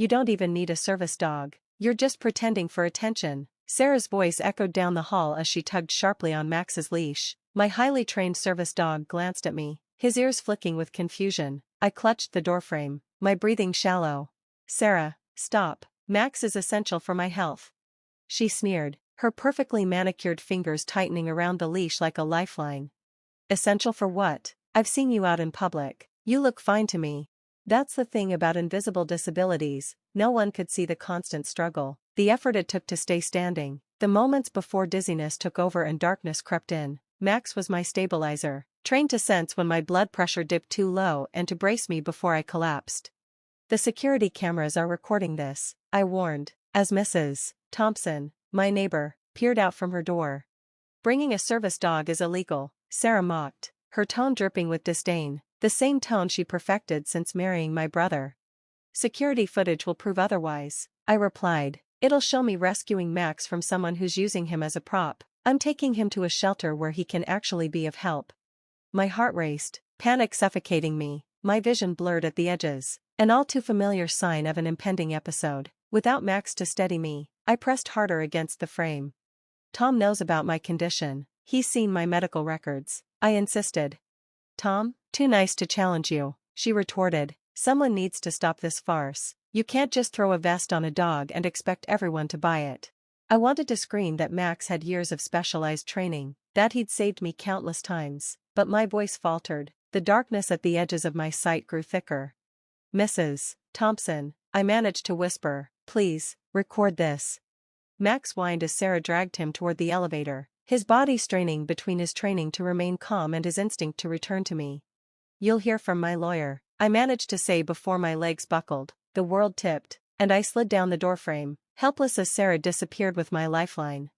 You don't even need a service dog. You're just pretending for attention. Sarah's voice echoed down the hall as she tugged sharply on Max's leash. My highly trained service dog glanced at me, his ears flicking with confusion. I clutched the doorframe, my breathing shallow. Sarah, stop. Max is essential for my health. She sneered, her perfectly manicured fingers tightening around the leash like a lifeline. Essential for what? I've seen you out in public. You look fine to me. That's the thing about invisible disabilities, no one could see the constant struggle, the effort it took to stay standing, the moments before dizziness took over and darkness crept in. Max was my stabilizer, trained to sense when my blood pressure dipped too low and to brace me before I collapsed. The security cameras are recording this, I warned, as Mrs. Thompson, my neighbor, peered out from her door. Bringing a service dog is illegal, Sarah mocked, her tone dripping with disdain, the same tone she perfected since marrying my brother. Security footage will prove otherwise, I replied. It'll show me rescuing Max from someone who's using him as a prop. I'm taking him to a shelter where he can actually be of help. My heart raced, panic suffocating me, my vision blurred at the edges, an all too familiar sign of an impending episode. Without Max to steady me, I pressed harder against the frame. Tom knows about my condition, he's seen my medical records, I insisted. Tom? Too nice to challenge you, she retorted. Someone needs to stop this farce. You can't just throw a vest on a dog and expect everyone to buy it. I wanted to scream that Max had years of specialized training, that he'd saved me countless times, but my voice faltered, the darkness at the edges of my sight grew thicker. Mrs. Thompson, I managed to whisper, please, record this. Max whined as Sarah dragged him toward the elevator, his body straining between his training to remain calm and his instinct to return to me. You'll hear from my lawyer, I managed to say before my legs buckled. The world tipped, and I slid down the doorframe, helpless as Sarah disappeared with my lifeline.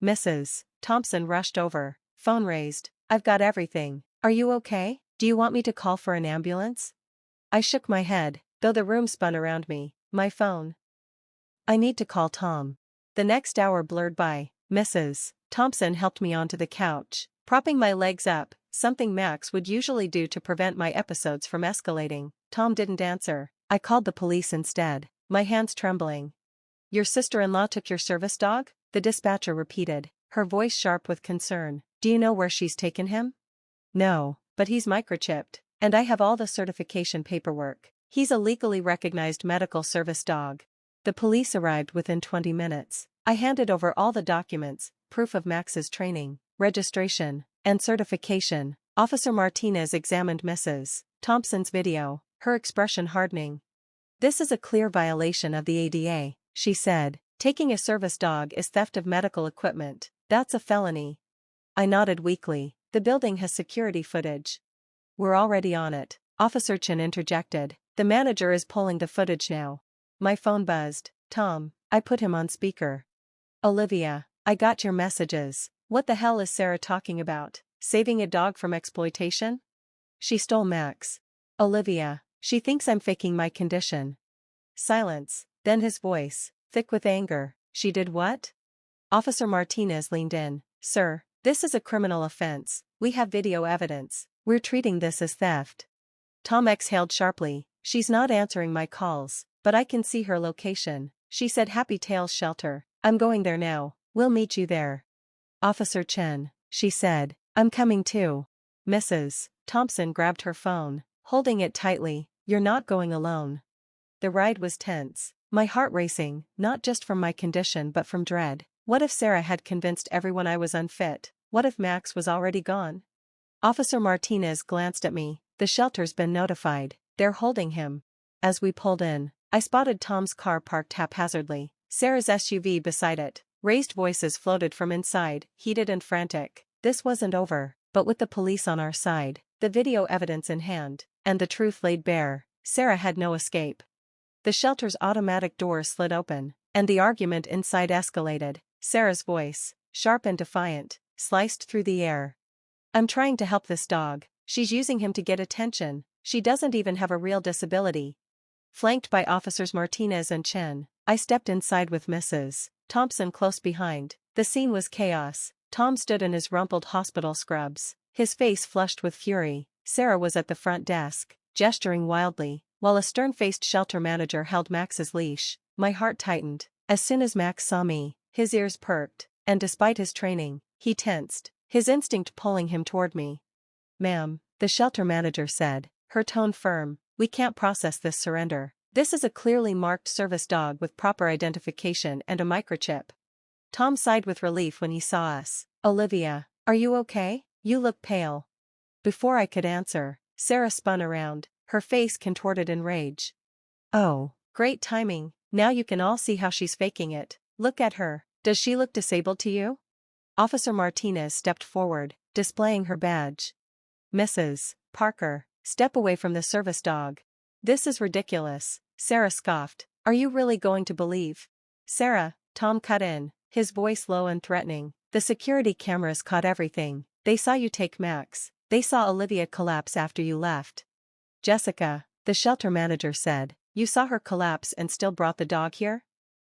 Mrs. Thompson rushed over, phone raised. I've got everything. Are you okay? Do you want me to call for an ambulance? I shook my head, though the room spun around me. My phone. I need to call Tom. The next hour blurred by. Mrs. Thompson helped me onto the couch, propping my legs up, something Max would usually do to prevent my episodes from escalating. Tom didn't answer. I called the police instead, my hands trembling. Your sister-in-law took your service dog? The dispatcher repeated, her voice sharp with concern. Do you know where she's taken him? No, but he's microchipped, and I have all the certification paperwork. He's a legally recognized medical service dog. The police arrived within 20 minutes. I handed over all the documents, proof of Max's training, registration, and certification. Officer Martinez examined Mrs. Thompson's video, her expression hardening. This is a clear violation of the ADA, she said. Taking a service dog is theft of medical equipment. That's a felony. I nodded weakly. The building has security footage. We're already on it, Officer Chen interjected. The manager is pulling the footage now. My phone buzzed. Tom, I put him on speaker. Olivia, I got your messages. What the hell is Sarah talking about? Saving a dog from exploitation? She stole Max. Olivia, she thinks I'm faking my condition. Silence, then his voice, thick with anger. She did what? Officer Martinez leaned in. Sir, this is a criminal offense. We have video evidence. We're treating this as theft. Tom exhaled sharply. She's not answering my calls, but I can see her location. She said Happy Tales Shelter. I'm going there now. We'll meet you there. Officer Chen, she said. I'm coming too. Mrs. Thompson grabbed her phone, holding it tightly. You're not going alone. The ride was tense, my heart racing, not just from my condition but from dread. What if Sarah had convinced everyone I was unfit? What if Max was already gone? Officer Martinez glanced at me. The shelter's been notified. They're holding him. As we pulled in, I spotted Tom's car parked haphazardly, Sarah's SUV beside it. Raised voices floated from inside, heated and frantic. This wasn't over, but with the police on our side, the video evidence in hand, and the truth laid bare, Sarah had no escape. The shelter's automatic doors slid open, and the argument inside escalated. Sarah's voice, sharp and defiant, sliced through the air. I'm trying to help this dog. She's using him to get attention. She doesn't even have a real disability. Flanked by Officers Martinez and Chen, I stepped inside with Mrs. Thompson close behind. The scene was chaos. Tom stood in his rumpled hospital scrubs, his face flushed with fury. Sarah was at the front desk, gesturing wildly. while a stern-faced shelter manager held Max's leash. My heart tightened. As soon as Max saw me, his ears perked, and despite his training, he tensed, his instinct pulling him toward me. "Ma'am," the shelter manager said, her tone firm, "we can't process this surrender. This is a clearly marked service dog with proper identification and a microchip." Tom sighed with relief when he saw us. "Olivia, are you okay? You look pale." Before I could answer, Sarah spun around, her face contorted in rage. "Oh, great timing, now you can all see how she's faking it. Look at her, does she look disabled to you?" Officer Martinez stepped forward, displaying her badge. "Mrs. Parker, step away from the service dog." "This is ridiculous," Sarah scoffed. "Are you really going to believe?" "Sarah," Tom cut in, his voice low and threatening, "the security cameras caught everything. They saw you take Max. They saw Olivia collapse after you left." "Jessica," the shelter manager said, "you saw her collapse and still brought the dog here?"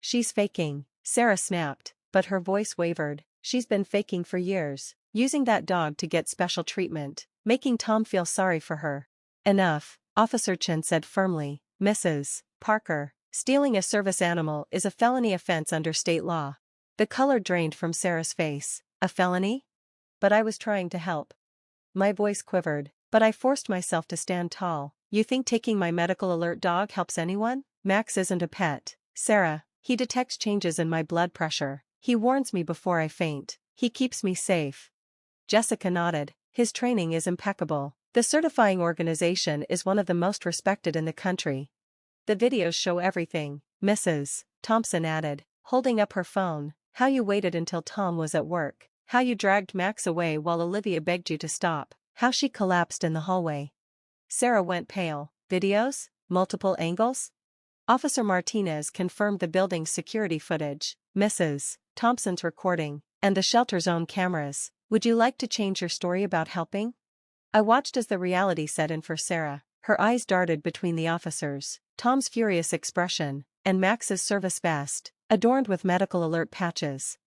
"She's faking," Sarah snapped, but her voice wavered. "She's been faking for years, using that dog to get special treatment, making Tom feel sorry for her." "Enough," Officer Chen said firmly. "Mrs. Parker, stealing a service animal is a felony offense under state law." The color drained from Sarah's face. "A felony?" "But I was trying to help." My voice quivered, but I forced myself to stand tall. "You think taking my medical alert dog helps anyone? Max isn't a pet, Sarah. He detects changes in my blood pressure. He warns me before I faint. He keeps me safe." Jessica nodded. "His training is impeccable. The certifying organization is one of the most respected in the country." "The videos show everything," Mrs. Thompson added, holding up her phone. "How you waited until Tom was at work. How you dragged Max away while Olivia begged you to stop. How she collapsed in the hallway." Sarah went pale. "Videos? Multiple angles?" Officer Martinez confirmed the building's security footage, Mrs. Thompson's recording, and the shelter's own cameras. "Would you like to change your story about helping?" I watched as the reality set in for Sarah. Her eyes darted between the officers, Tom's furious expression, and Max's service vest, adorned with medical alert patches.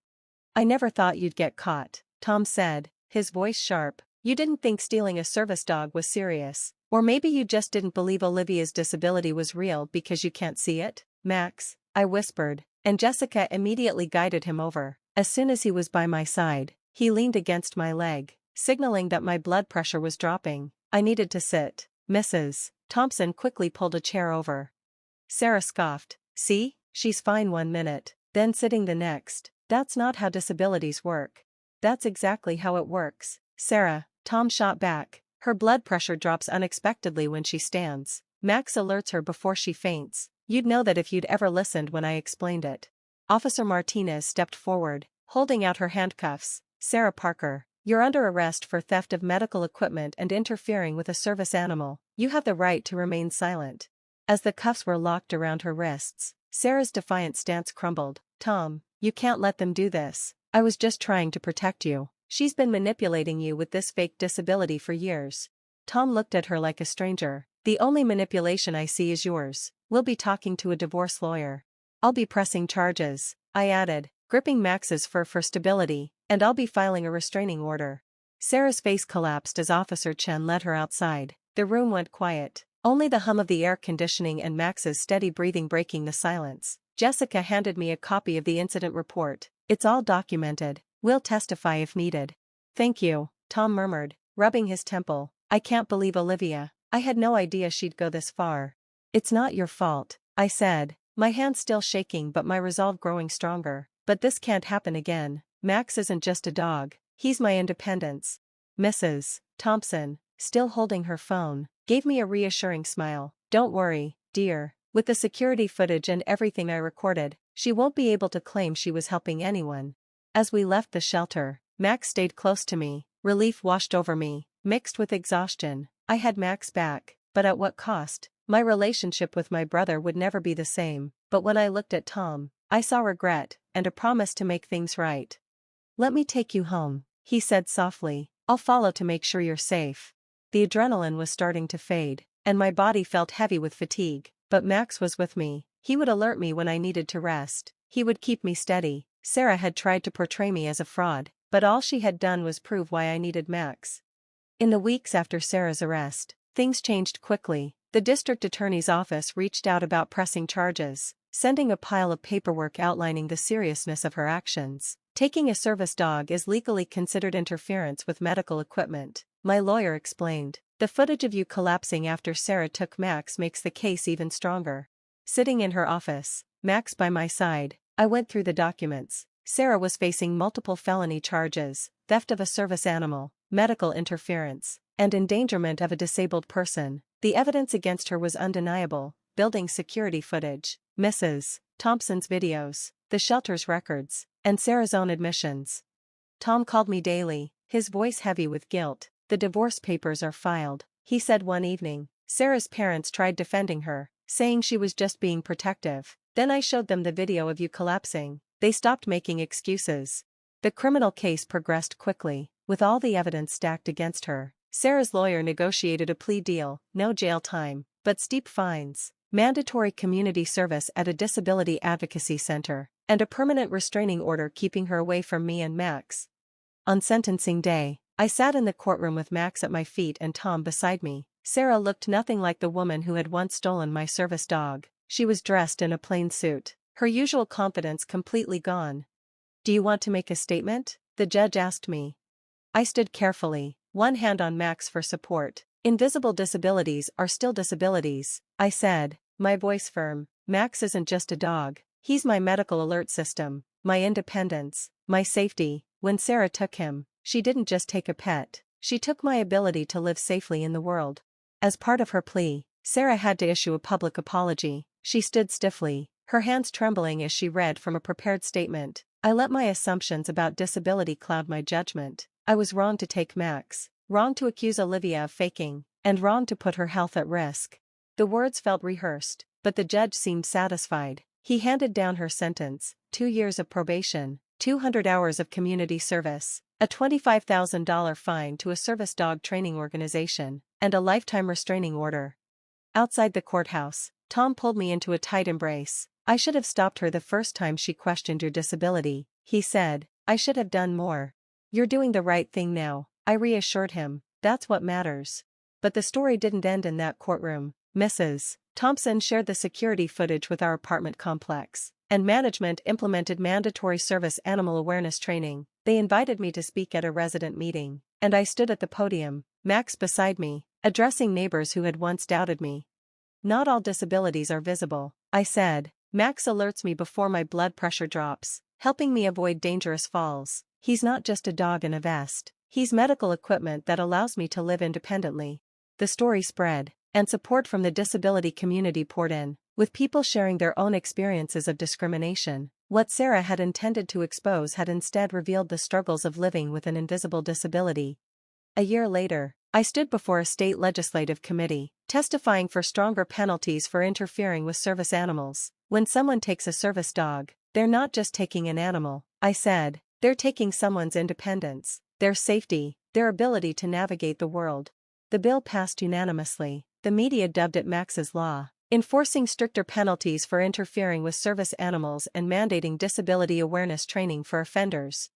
"I never thought you'd get caught," Tom said, his voice sharp. "You didn't think stealing a service dog was serious. Or maybe you just didn't believe Olivia's disability was real because you can't see it." "Max," I whispered, and Jessica immediately guided him over. As soon as he was by my side, he leaned against my leg, signaling that my blood pressure was dropping. I needed to sit. Mrs. Thompson quickly pulled a chair over. Sarah scoffed. "See, she's fine 1 minute, then sitting the next. That's not how disabilities work." "That's exactly how it works, Sarah," Tom shot back. "Her blood pressure drops unexpectedly when she stands. Max alerts her before she faints. You'd know that if you'd ever listened when I explained it." Officer Martinez stepped forward, holding out her handcuffs. "Sarah Parker, you're under arrest for theft of medical equipment and interfering with a service animal. You have the right to remain silent." As the cuffs were locked around her wrists, Sarah's defiant stance crumbled. "Tom, you can't let them do this. I was just trying to protect you. She's been manipulating you with this fake disability for years." Tom looked at her like a stranger. "The only manipulation I see is yours. We'll be talking to a divorce lawyer." "I'll be pressing charges," I added, gripping Max's fur for stability, "and I'll be filing a restraining order." Sarah's face collapsed as Officer Chen led her outside. The room went quiet, only the hum of the air conditioning and Max's steady breathing breaking the silence. Jessica handed me a copy of the incident report. "It's all documented. We'll testify if needed." "Thank you," Tom murmured, rubbing his temple. "I can't believe Olivia. I had no idea she'd go this far." "It's not your fault," I said, my hand still shaking but my resolve growing stronger. "But this can't happen again. Max isn't just a dog. He's my independence." Mrs. Thompson, still holding her phone, gave me a reassuring smile. "Don't worry, dear. With the security footage and everything I recorded, she won't be able to claim she was helping anyone." As we left the shelter, Max stayed close to me. Relief washed over me, mixed with exhaustion. I had Max back, but at what cost? My relationship with my brother would never be the same, but when I looked at Tom, I saw regret, and a promise to make things right. "Let me take you home," he said softly. "I'll follow to make sure you're safe." The adrenaline was starting to fade, and my body felt heavy with fatigue, but Max was with me. He would alert me when I needed to rest. He would keep me steady. Sarah had tried to portray me as a fraud, but all she had done was prove why I needed Max. In the weeks after Sarah's arrest, things changed quickly. The district attorney's office reached out about pressing charges, sending a pile of paperwork outlining the seriousness of her actions. Taking a service dog is legally considered interference with medical equipment, my lawyer explained. The footage of you collapsing after Sarah took Max makes the case even stronger. Sitting in her office, Max by my side, I went through the documents. Sarah was facing multiple felony charges: theft of a service animal, medical interference, and endangerment of a disabled person. The evidence against her was undeniable: building security footage, Mrs. Thompson's videos, the shelter's records, and Sarah's own admissions. Tom called me daily, his voice heavy with guilt. The divorce papers are filed, he said one evening. Sarah's parents tried defending her, saying she was just being protective. Then I showed them the video of you collapsing. They stopped making excuses. The criminal case progressed quickly, with all the evidence stacked against her. Sarah's lawyer negotiated a plea deal: no jail time, but steep fines, mandatory community service at a disability advocacy center, and a permanent restraining order keeping her away from me and Max. On sentencing day, I sat in the courtroom with Max at my feet and Tom beside me. Sarah looked nothing like the woman who had once stolen my service dog. She was dressed in a plain suit, her usual confidence completely gone. "Do you want to make a statement?" the judge asked me. I stood carefully, one hand on Max for support. "Invisible disabilities are still disabilities," I said, my voice firm. "Max isn't just a dog, he's my medical alert system, my independence, my safety." When Sarah took him, she didn't just take a pet, she took my ability to live safely in the world. As part of her plea, Sarah had to issue a public apology. She stood stiffly, her hands trembling as she read from a prepared statement. "I let my assumptions about disability cloud my judgment. I was wrong to take Max, wrong to accuse Olivia of faking, and wrong to put her health at risk." The words felt rehearsed, but the judge seemed satisfied. He handed down her sentence: 2 years of probation, 200 hours of community service, a $25,000 fine to a service dog training organization, and a lifetime restraining order. Outside the courthouse, Tom pulled me into a tight embrace. "I should have stopped her the first time she questioned your disability," he said. "I should have done more." "You're doing the right thing now," I reassured him. "That's what matters." But the story didn't end in that courtroom. Mrs. Thompson shared the security footage with our apartment complex, and management implemented mandatory service animal awareness training. They invited me to speak at a resident meeting, and I stood at the podium, Max beside me, addressing neighbors who had once doubted me. "Not all disabilities are visible," I said. "Max alerts me before my blood pressure drops, helping me avoid dangerous falls. He's not just a dog in a vest, he's medical equipment that allows me to live independently." The story spread, and support from the disability community poured in, with people sharing their own experiences of discrimination. What Sarah had intended to expose had instead revealed the struggles of living with an invisible disability. A year later, I stood before a state legislative committee, testifying for stronger penalties for interfering with service animals. "When someone takes a service dog, they're not just taking an animal," I said, "they're taking someone's independence, their safety, their ability to navigate the world." The bill passed unanimously. The media dubbed it Max's Law, enforcing stricter penalties for interfering with service animals and mandating disability awareness training for offenders.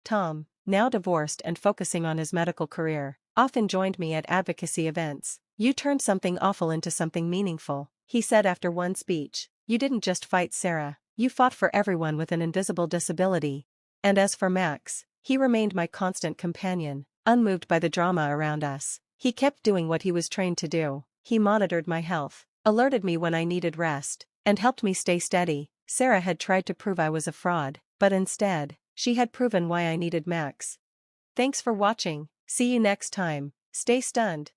Tom, now divorced and focusing on his medical career, often joined me at advocacy events. "You turned something awful into something meaningful," he said after one speech. "You didn't just fight Sarah, you fought for everyone with an invisible disability." And as for Max, he remained my constant companion, unmoved by the drama around us. He kept doing what he was trained to do. He monitored my health, alerted me when I needed rest, and helped me stay steady. Sarah had tried to prove I was a fraud, but instead, she had proven why I needed Max. Thanks for watching. See you next time. Stay stunned.